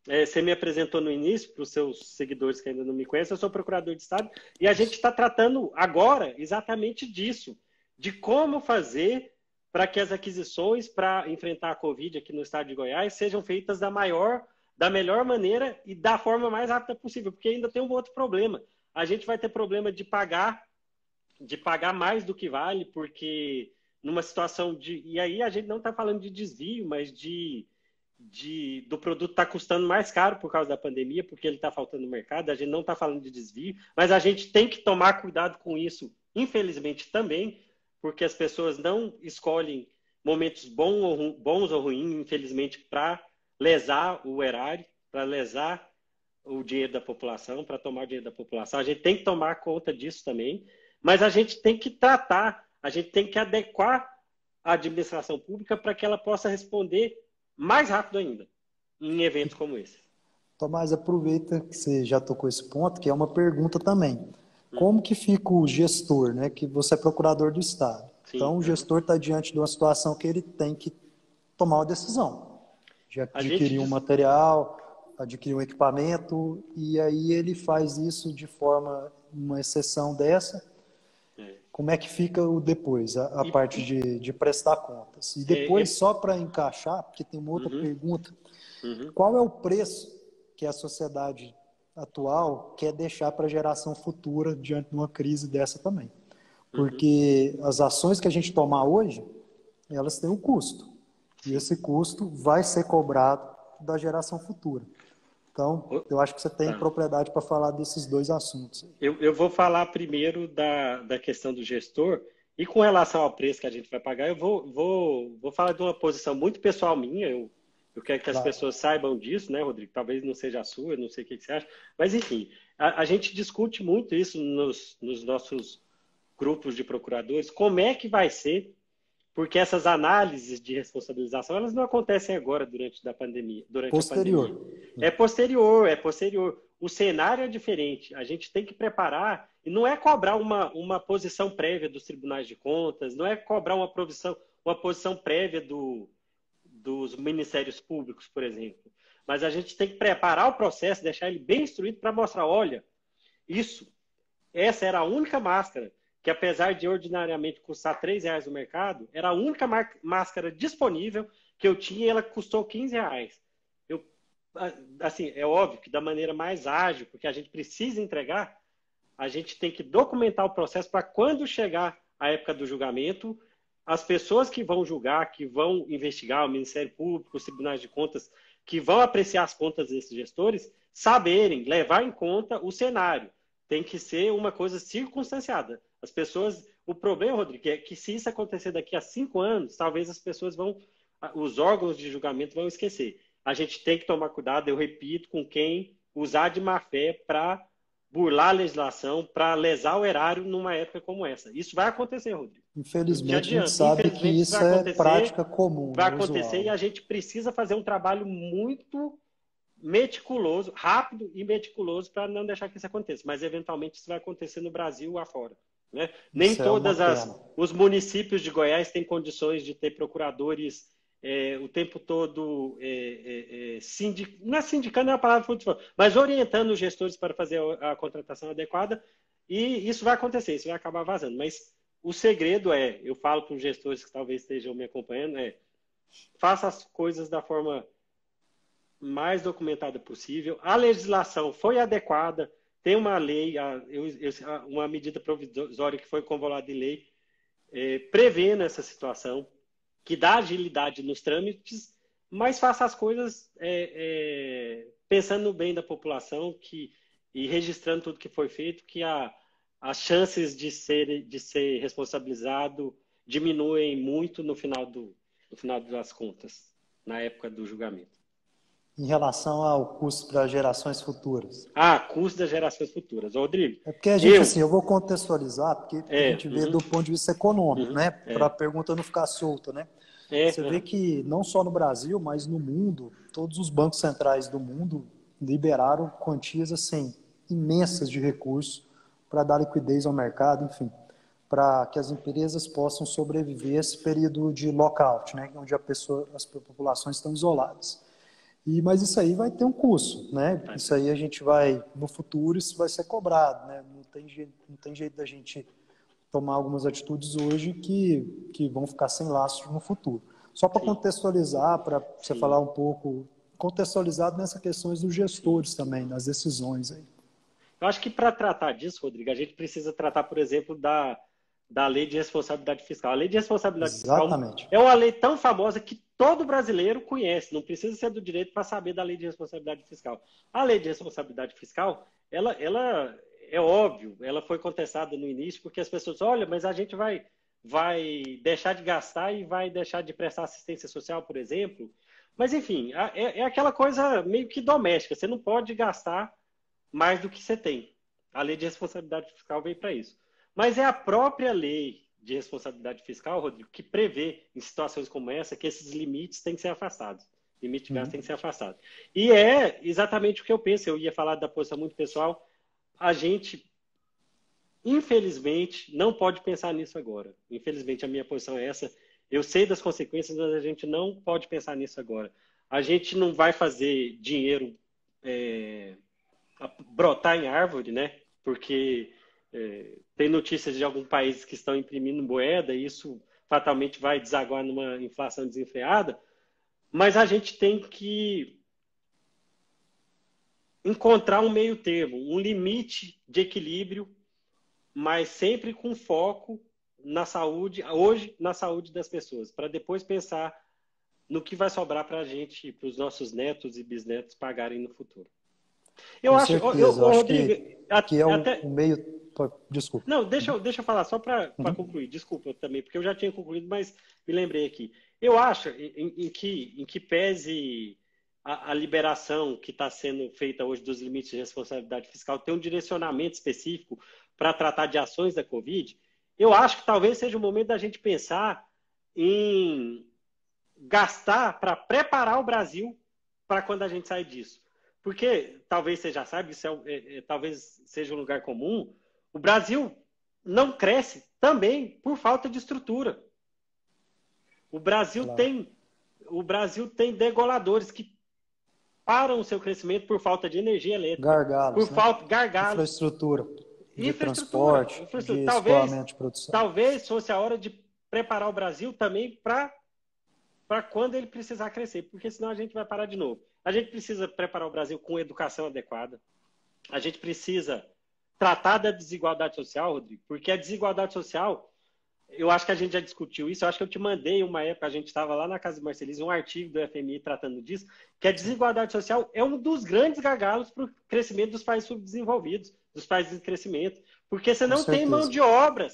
Você me apresentou no início, para os seus seguidores que ainda não me conhecem, eu sou procurador de Estado, e a gente está tratando agora exatamente disso, de como fazer para que as aquisições para enfrentar a Covid aqui no estado de Goiás sejam feitas da melhor maneira e da forma mais rápida possível, porque ainda tem um outro problema. A gente vai ter problema de pagar mais do que vale, porque numa situação de... E aí a gente não está falando de desvio, mas do produto estar custando mais caro por causa da pandemia, porque ele está faltando no mercado. A gente não está falando de desvio, mas a gente tem que tomar cuidado com isso, infelizmente também, porque as pessoas não escolhem momentos bons ou ruins, infelizmente, para lesar o erário, para lesar o dinheiro da população, para tomar o dinheiro da população. A gente tem que tomar conta disso também, mas a gente tem que tratar, a gente tem que adequar a administração pública para que ela possa responder mais rápido ainda em eventos como esse. Tomás, aproveita que você já tocou esse ponto, que é uma pergunta também. Como que fica o gestor, né? Que você é procurador do Estado. Sim, então, o gestor está diante de uma situação que ele tem que tomar uma decisão. De adquirir um material, adquirir um equipamento, e aí ele faz isso de forma, uma exceção dessa. Como é que fica o depois, a parte de prestar contas? E depois, só para encaixar, porque tem uma outra pergunta, qual é o preço que a sociedade atual quer deixar para a geração futura diante de uma crise dessa também? Porque as ações que a gente tomar hoje, elas têm um custo. E esse custo vai ser cobrado da geração futura. Então, eu acho que você tem propriedade para falar desses dois assuntos. Eu vou falar primeiro da questão do gestor, e com relação ao preço que a gente vai pagar, eu vou falar de uma posição muito pessoal minha. Eu quero que as pessoas saibam disso, né, Rodrigo? Talvez não seja a sua, não sei o que você acha. Mas, enfim, a gente discute muito isso nos nossos grupos de procuradores, como é que vai ser, porque essas análises de responsabilização, elas não acontecem agora durante a pandemia. É posterior. O cenário é diferente. A gente tem que preparar, e não é cobrar uma posição prévia dos tribunais de contas, não é cobrar uma posição prévia dos ministérios públicos, por exemplo. Mas a gente tem que preparar o processo, deixar ele bem instruído para mostrar, olha, essa era a única máscara que, apesar de ordinariamente custar R$3 no mercado, era a única máscara disponível que eu tinha, e ela custou R$15. Assim, é óbvio que da maneira mais ágil, porque a gente precisa entregar, a gente tem que documentar o processo para, quando chegar a época do julgamento, as pessoas que vão julgar, que vão investigar, o Ministério Público, os tribunais de contas, que vão apreciar as contas desses gestores, saberem levar em conta o cenário. Tem que ser uma coisa circunstanciada. As pessoas... O problema, Rodrigo, é que, se isso acontecer daqui a 5 anos, talvez as pessoas os órgãos de julgamento vão esquecer. A gente tem que tomar cuidado, eu repito, com quem usar de má fé para burlar a legislação, para lesar o erário numa época como essa. Isso vai acontecer, Rodrigo. Infelizmente, a gente sabe que isso é prática comum. Vai acontecer, e a gente precisa fazer um trabalho muito meticuloso, rápido e meticuloso, para não deixar que isso aconteça. Mas, eventualmente, isso vai acontecer no Brasil afora. Né? Nem todos os municípios de Goiás têm condições de ter procuradores o tempo todo não é sindicando, é uma palavra muito forte, mas orientando os gestores para fazer a contratação adequada, e isso vai acontecer, isso vai acabar vazando. Mas o segredo eu falo para os gestores que talvez estejam me acompanhando, faça as coisas da forma mais documentada possível. A legislação foi adequada, tem uma lei, uma medida provisória que foi convolada em lei, prevendo essa situação, que dá agilidade nos trâmites, mas faça as coisas pensando no bem da população e registrando tudo que foi feito, que as chances de ser responsabilizado diminuem muito no final das contas, na época do julgamento. Em relação ao custo para gerações futuras. Custo das gerações futuras. Rodrigo, É porque a gente, assim, eu vou contextualizar, porque a gente vê do ponto de vista econômico, né? Para a pergunta não ficar solta, né? Você vê que não só no Brasil, mas no mundo, todos os bancos centrais do mundo liberaram quantias, assim, imensas de recursos para dar liquidez ao mercado, enfim, para que as empresas possam sobreviver a esse período de lockout, né? Onde as populações estão isoladas. Mas isso aí vai ter um custo, né? Isso aí a gente vai, no futuro, isso vai ser cobrado, né? Não tem jeito da gente tomar algumas atitudes hoje que vão ficar sem lastro no futuro. Só para contextualizar, para você falar um pouco, contextualizado nessas questões dos gestores também, das decisões aí. Eu acho que para tratar disso, Rodrigo, a gente precisa tratar, por exemplo, da lei de responsabilidade fiscal. A lei de responsabilidade fiscal é uma lei tão famosa que todo brasileiro conhece, não precisa ser do direito para saber da lei de responsabilidade fiscal. A lei de responsabilidade fiscal, ela é óbvio, ela foi contestada no início porque as pessoas, olha, mas a gente vai deixar de gastar e vai deixar de prestar assistência social, por exemplo. Mas, enfim, é aquela coisa meio que doméstica, você não pode gastar mais do que você tem. A lei de responsabilidade fiscal veio para isso. Mas é a própria lei de responsabilidade fiscal, Rodrigo, que prevê, em situações como essa, que esses limites têm que ser afastados. Limite de gasto tem que ser afastado. E é exatamente o que eu penso. Eu ia falar da posição muito pessoal. A gente, infelizmente, não pode pensar nisso agora. Infelizmente, a minha posição é essa. Eu sei das consequências, mas a gente não pode pensar nisso agora. A gente não vai fazer dinheiro brotar em árvore, né? Porque tem notícias de alguns países que estão imprimindo moeda e isso fatalmente vai desaguar numa inflação desenfreada, mas a gente tem que encontrar um meio termo, um limite de equilíbrio, mas sempre com foco na saúde, hoje na saúde das pessoas, para depois pensar no que vai sobrar para a gente, para os nossos netos e bisnetos pagarem no futuro. Eu acho, Rodrigo, que é um meio... Desculpa. Não, deixa eu falar, só para concluir. Desculpa também, porque eu já tinha concluído, mas me lembrei aqui. Eu acho, em que pese a liberação que está sendo feita hoje dos limites de responsabilidade fiscal, tem um direcionamento específico para tratar de ações da Covid, eu acho que talvez seja o momento da gente pensar em gastar para preparar o Brasil para quando a gente sair disso. Porque, talvez você já saiba, isso talvez seja um lugar comum, o Brasil não cresce também por falta de estrutura. O Brasil tem degoladores que param o seu crescimento por falta de energia elétrica. Gargalos, gargalos. Infraestrutura. De transporte, de escoamento de produção. Talvez fosse a hora de preparar o Brasil também para quando ele precisar crescer, porque senão a gente vai parar de novo. A gente precisa preparar o Brasil com educação adequada. A gente precisa tratar da desigualdade social, Rodrigo, porque a desigualdade social, eu acho que a gente já discutiu isso, eu acho que eu te mandei uma época, a gente estava lá na casa do Marcelis, um artigo do FMI tratando disso, que a desigualdade social é um dos grandes gargalos para o crescimento dos países subdesenvolvidos, dos países em crescimento, porque você não tem mão de obra,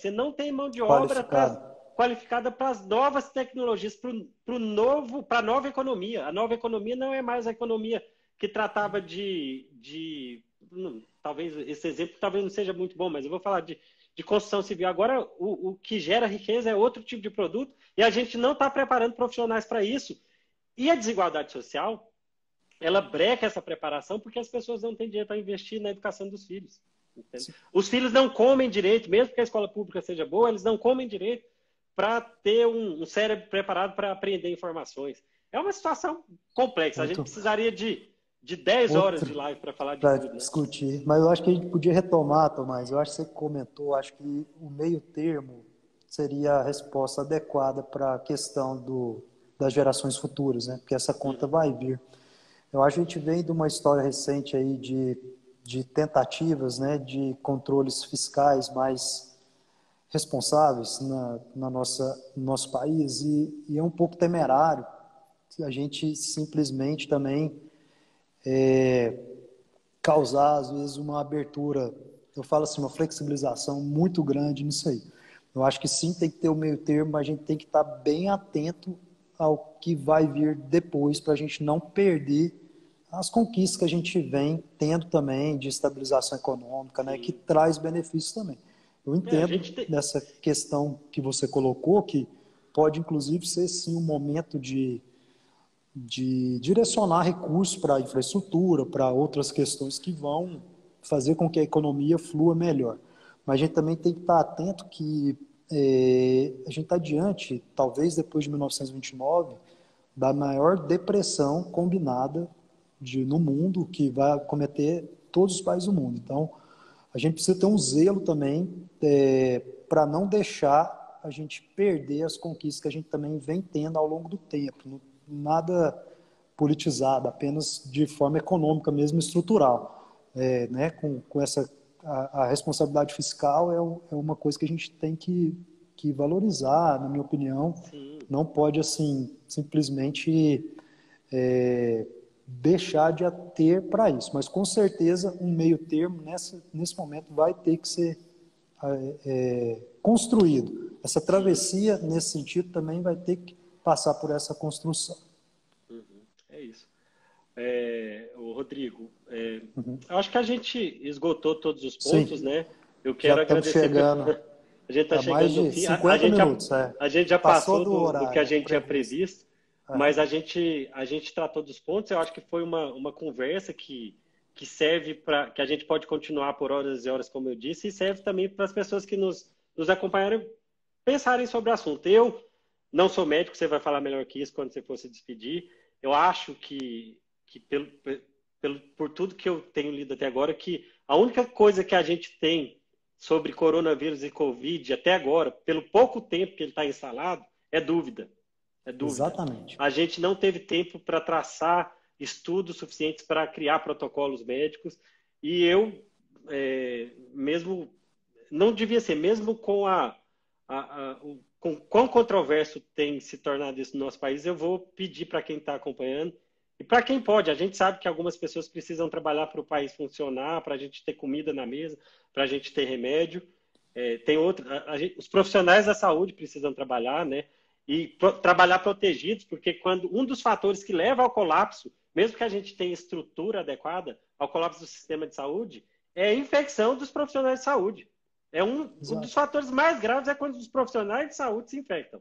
qualificada para as novas tecnologias, para a nova economia. A nova economia não é mais a economia que tratava talvez esse exemplo talvez não seja muito bom, mas eu vou falar de construção civil. Agora, o que gera riqueza é outro tipo de produto e a gente não está preparando profissionais para isso. E a desigualdade social, ela breca essa preparação porque as pessoas não têm dinheiro para investir na educação dos filhos. Os filhos não comem direito, mesmo que a escola pública seja boa, eles não comem direito para ter um cérebro preparado para aprender informações. É uma situação complexa. A gente precisaria de 10 horas de live para falar de tudo, né? Discutir. Mas eu acho que a gente podia retomar, Tomás. Eu acho que você comentou, acho que o meio termo seria a resposta adequada para a questão das gerações futuras, né? Porque essa conta vai vir. Eu acho que a gente vem de uma história recente aí de tentativas, né, de controles fiscais mais responsáveis no nosso país e é um pouco temerário a gente simplesmente também causar, às vezes, uma abertura, eu falo assim, uma flexibilização muito grande nisso aí. Eu acho que sim, tem que ter o meio termo, mas a gente tem que estar bem atento ao que vai vir depois, para a gente não perder as conquistas que a gente vem tendo também de estabilização econômica, né, que traz benefícios também. Eu entendo dessa questão que você colocou, que pode inclusive ser sim um momento de direcionar recursos para a infraestrutura, para outras questões que vão fazer com que a economia flua melhor. Mas a gente também tem que estar atento que a gente está diante, talvez depois de 1929, da maior depressão combinada no mundo, que vai acometer todos os países do mundo. Então, a gente precisa ter um zelo também para não deixar a gente perder as conquistas que a gente também vem tendo ao longo do tempo. Nada politizado, apenas de forma econômica mesmo, estrutural. Né? Com essa, a responsabilidade fiscal é uma coisa que a gente tem que valorizar, na minha opinião. Sim. Não pode, assim, simplesmente deixar de ter para isso. Mas, com certeza, um meio termo, nesse momento, vai ter que ser construído. Essa travessia, nesse sentido, também vai ter que passar por essa construção. É isso. Rodrigo, eu acho que a gente esgotou todos os pontos, Sim. né? Eu quero agradecer. Chegando. A gente está chegando mais de no fim. 50 minutos. A gente já passou do horário, que a gente tinha previsto. previsto, mas a gente tratou dos pontos. Eu acho que foi uma conversa que serve para que a gente pode continuar por horas e horas, como eu disse, e serve também para as pessoas que nos acompanharam pensarem sobre o assunto. Eu não sou médico, você vai falar melhor que isso quando você for se despedir. Eu acho que por tudo que eu tenho lido até agora, que a única coisa que a gente tem sobre coronavírus e Covid até agora, pelo pouco tempo que ele está instalado, é dúvida. É dúvida. Exatamente. A gente não teve tempo para traçar estudos suficientes para criar protocolos médicos, e eu, mesmo, não devia ser, mesmo com com quão controverso tem se tornado isso no nosso país, eu vou pedir para quem está acompanhando, e para quem pode. A gente sabe que algumas pessoas precisam trabalhar para o país funcionar, para a gente ter comida na mesa, para a gente ter remédio. Tem outro, os profissionais da saúde precisam trabalhar, né? E trabalhar protegidos, porque quando um dos fatores que leva ao colapso, mesmo que a gente tenha estrutura adequada, ao colapso do sistema de saúde, é a infecção dos profissionais de saúde. Um dos fatores mais graves é quando os profissionais de saúde se infectam.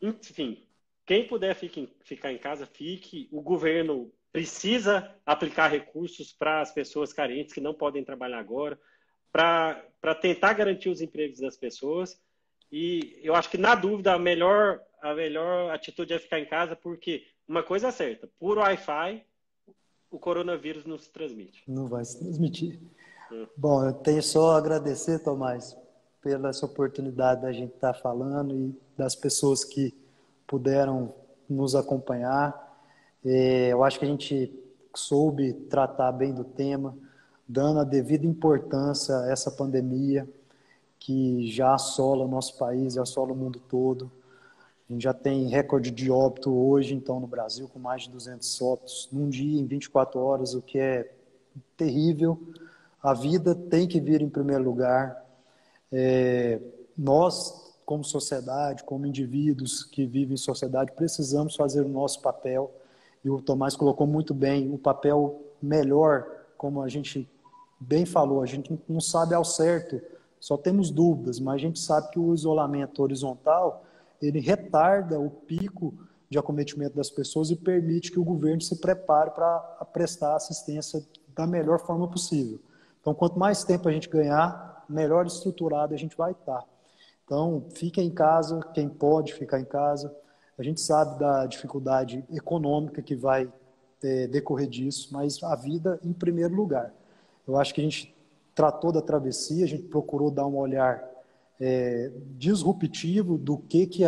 Enfim, quem puder ficar em casa, fique. O governo precisa aplicar recursos para as pessoas carentes que não podem trabalhar agora, para tentar garantir os empregos das pessoas. E eu acho que, na dúvida, a melhor atitude é ficar em casa, porque uma coisa é certa, por Wi-Fi, o coronavírus não se transmite. Não vai se transmitir. Bom, eu tenho só a agradecer, Tomás, pela essa oportunidade da gente estar falando e das pessoas que puderam nos acompanhar. Eu acho que a gente soube tratar bem do tema, dando a devida importância a essa pandemia que já assola o nosso país e assola o mundo todo. A gente já tem recorde de óbito hoje, então, no Brasil, com mais de 200 óbitos num dia, em 24 horas, o que é terrível. A vida tem que vir em primeiro lugar. Nós, como sociedade, como indivíduos que vivem em sociedade, precisamos fazer o nosso papel. E o Tomás colocou muito bem, o papel melhor, como a gente bem falou, a gente não sabe ao certo, só temos dúvidas, mas a gente sabe que o isolamento horizontal, ele retarda o pico de acometimento das pessoas e permite que o governo se prepare para prestar assistência da melhor forma possível. Então, quanto mais tempo a gente ganhar, melhor estruturado a gente vai estar. Então, fiquem em casa, quem pode ficar em casa. A gente sabe da dificuldade econômica que vai decorrer disso, mas a vida em primeiro lugar. Eu acho que a gente tratou da travessia, a gente procurou dar um olhar disruptivo do que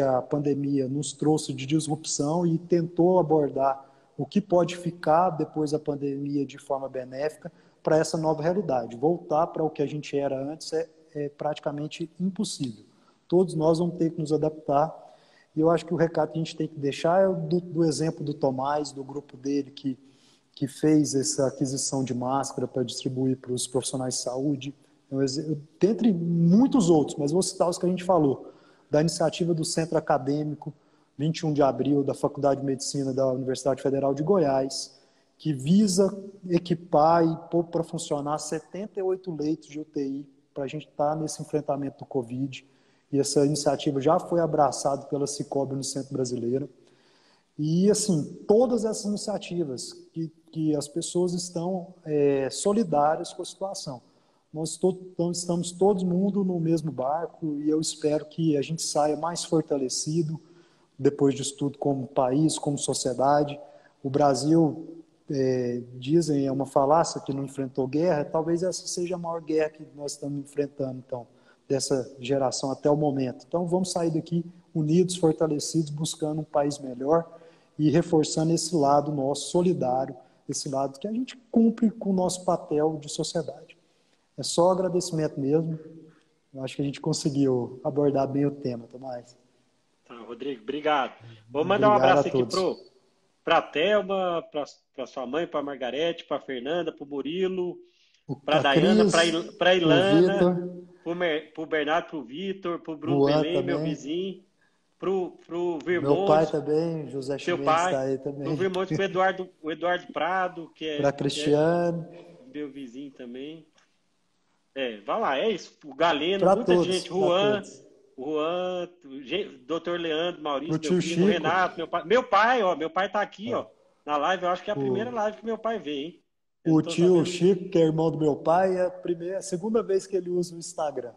a pandemia nos trouxe de disrupção e tentou abordar o que pode ficar depois da pandemia de forma benéfica para essa nova realidade. Voltar para o que a gente era antes é praticamente impossível. Todos nós vamos ter que nos adaptar. E eu acho que o recado que a gente tem que deixar é do exemplo do Tomás, do grupo dele, que que fez essa aquisição de máscara para distribuir para os profissionais de saúde, dentre muitos outros, mas vou citar os que a gente falou, da iniciativa do Centro Acadêmico, 21 de abril, da Faculdade de Medicina da Universidade Federal de Goiás, que visa equipar e pôr para funcionar 78 leitos de UTI para a gente estar nesse enfrentamento do Covid. E essa iniciativa já foi abraçada pela Cicobi no Centro Brasileiro. E, assim, todas essas iniciativas que as pessoas estão solidárias com a situação. Nós estamos todo mundo no mesmo barco e eu espero que a gente saia mais fortalecido depois disso tudo como país, como sociedade. O Brasil, dizem, é uma falácia que não enfrentou guerra, talvez essa seja a maior guerra que nós estamos enfrentando, então, dessa geração até o momento. Então, vamos sair daqui unidos, fortalecidos, buscando um país melhor e reforçando esse lado nosso solidário, esse lado que a gente cumpre com o nosso papel de sociedade. É só agradecimento mesmo. Eu acho que a gente conseguiu abordar bem o tema, Tomás. Tá, Rodrigo, obrigado. Vou mandar um abraço aqui para a Thelma, para sua mãe, para a Margarete, para a Fernanda, para o Murilo, para a Dayana, para a Ilana, para o Bernardo, para o Vitor, para o Bruno Belém, meu vizinho, para o Virmontes. Meu pai também, José Chimenez está aí também. Para o Virmontes, para o Eduardo Prado, que é... Para Cristiano. Meu vizinho também. Vai lá, é isso. O Galeno, pra muita todos, gente, Juan, Dr. Leandro, Maurício, meu filho, Renato, meu pai tá aqui, ó, na live. Eu acho que é a primeira live que meu pai vê, hein? O tio Chico, que é irmão do meu pai, é a segunda vez que ele usa o Instagram.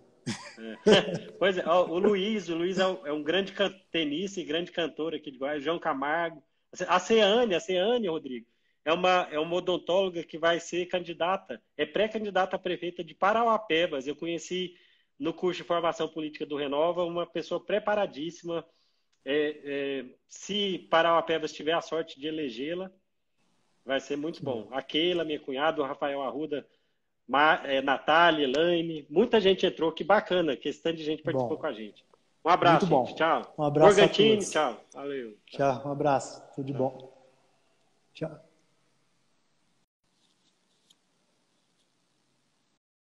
Pois é, o Luiz é um grande tenista e grande cantor aqui de Goiás, João Camargo. A Ceane, Rodrigo, é uma odontóloga que vai ser candidata, pré-candidata a prefeita de Parauapebas. Eu conheci no curso de formação política do Renova uma pessoa preparadíssima. Se Parauapebas tiver a sorte de elegê-la, vai ser muito bom. A Keila, minha cunhada, o Rafael Arruda, Natália, Elaine, muita gente entrou, que bacana, que esse tanto de gente participou com a gente. Um abraço, gente. Tchau. Um abraço Morgantini, tchau. Valeu. Tchau, um abraço. Tudo de bom. Tchau.